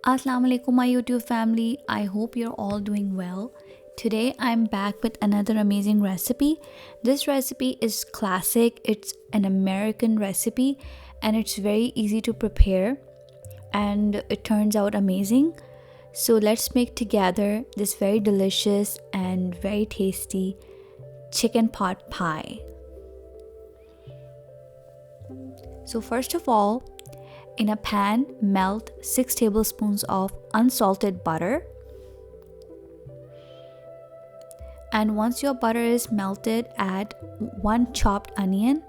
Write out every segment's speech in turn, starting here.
Assalamu alaikum, my YouTube family. I hope you're all doing well. Today I'm back with another amazing recipe. This recipe is classic, it's an American recipe, and it's very easy to prepare and it turns out amazing. So let's make together this very delicious and very tasty chicken pot pie. So first of all, in a pan, melt 6 tablespoons of unsalted butter. And once your butter is melted, add 1 chopped onion.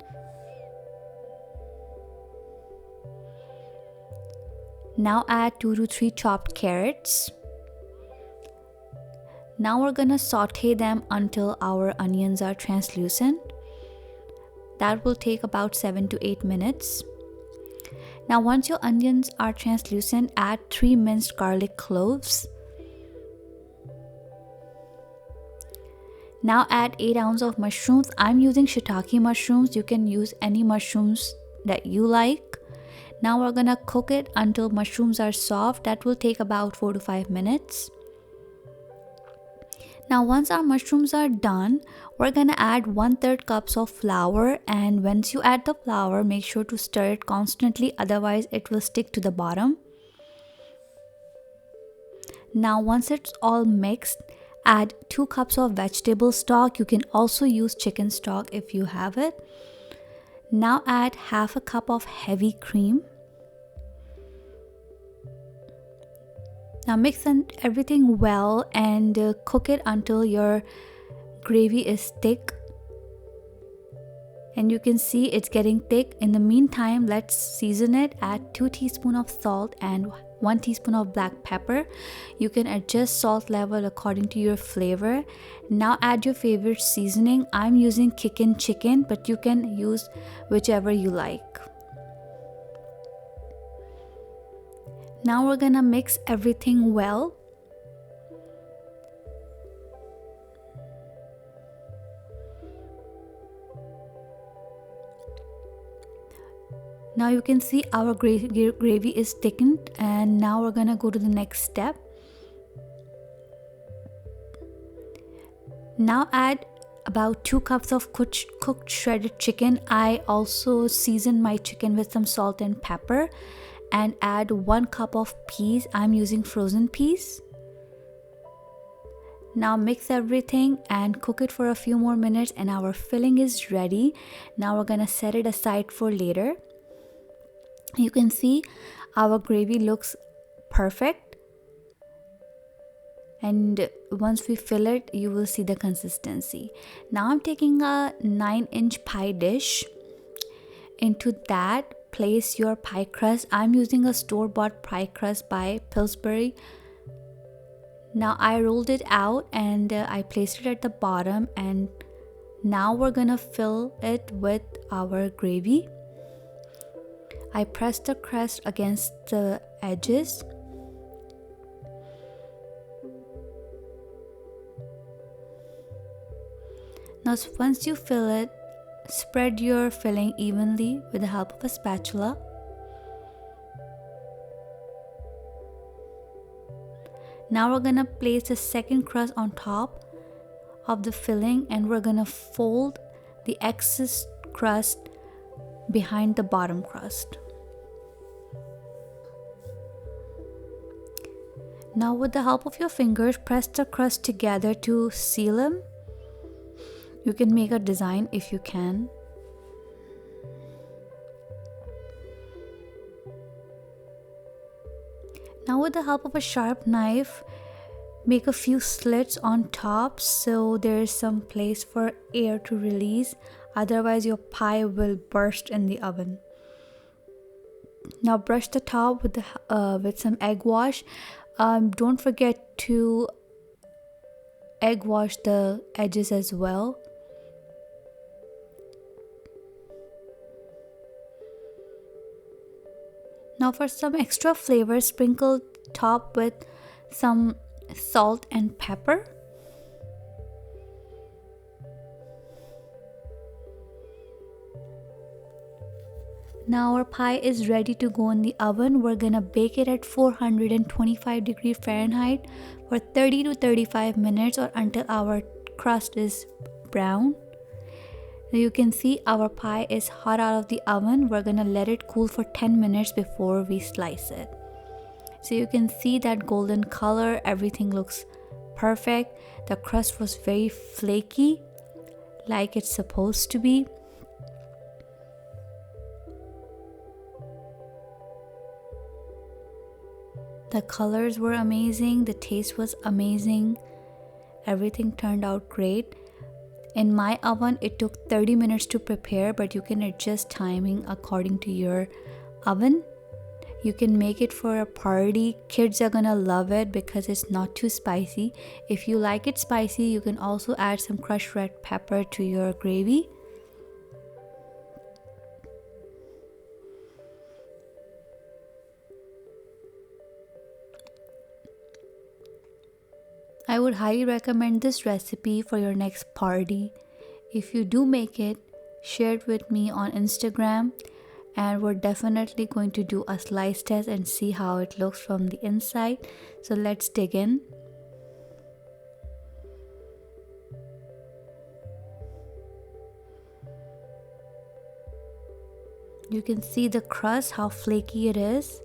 Now add 2 to 3 chopped carrots. Now we're gonna saute them until our onions are translucent. That will take about 7 to 8 minutes. Now once your onions are translucent, add 3 minced garlic cloves. Now add 8 ounces of mushrooms. I'm using shiitake mushrooms. You can use any mushrooms that you like. Now we're gonna cook it until mushrooms are soft. That will take about 4 to 5 minutes. Now once our mushrooms are done, we're gonna add 1/3 cups of flour, and once you add the flour, make sure to stir it constantly, otherwise it will stick to the bottom. Now once it's all mixed, add 2 cups of vegetable stock. You can also use chicken stock if you have it. Now add half a cup of heavy cream. Now mix everything well and cook it until your gravy is thick. And you can see it's getting thick. In the meantime, let's season it. Add 2 teaspoons of salt and 1 teaspoon of black pepper. You can adjust salt level according to your flavor. Now add your favorite seasoning. I'm using Kickin' chicken, but you can use whichever you like. Now we're gonna mix everything well. Now you can see our gravy is thickened, and now we're gonna go to the next step. Now add about 2 cups of cooked shredded chicken. I also seasoned my chicken with some salt and pepper, and add 1 cup of peas. I'm using frozen peas. Now mix everything and cook it for a few more minutes, and our filling is ready. Now we're gonna set it aside for later. You can see our gravy looks perfect, and once we fill it, you will see the consistency. Now I'm taking a 9-inch pie dish. Into that, place your pie crust. I'm using a store-bought pie crust by Pillsbury. Now I rolled it out and I placed it at the bottom, and now we're gonna fill it with our gravy. I pressed the crust against the edges. Now once you fill it, spread your filling evenly with the help of a spatula. Now we're gonna place the second crust on top of the filling, and we're gonna fold the excess crust behind the bottom crust. Now with the help of your fingers, press the crust together to seal them. You can make a design if you can. Now with the help of a sharp knife, make a few slits on top so there is some place for air to release. Otherwise your pie will burst in the oven. Now brush the top with some egg wash. Don't forget to egg wash the edges as well. Now for some extra flavor, sprinkle top with some salt and pepper. Now our pie is ready to go in the oven. We're gonna bake it at 425 degrees Fahrenheit for 30 to 35 minutes or until our crust is brown. Now you can see our pie is hot out of the oven. We're gonna let it cool for 10 minutes before we slice it. So you can see that golden color, everything looks perfect. The crust was very flaky, like it's supposed to be. The colors were amazing, the taste was amazing, everything turned out great. In my oven, it took 30 minutes to prepare, but you can adjust timing according to your oven. You can make it for a party. Kids are gonna love it because it's not too spicy. If you like it spicy, you can also add some crushed red pepper to your gravy. I would highly recommend this recipe for your next party. If you do make it, share it with me on Instagram, and we're definitely going to do a slice test and see how it looks from the inside. So let's dig in. You can see the crust, how flaky it is.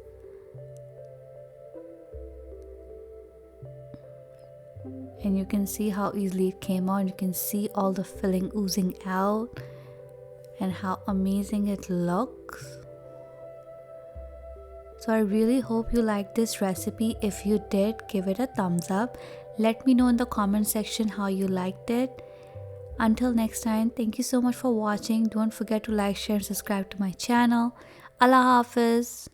And you can see how easily it came out. You can see all the filling oozing out and how amazing it looks. So I really hope you liked this recipe. If you did, give it a thumbs up. Let me know in the comment section how you liked it. Until next time, thank you so much for watching. Don't forget to like, share and subscribe to my channel. Allah Hafiz.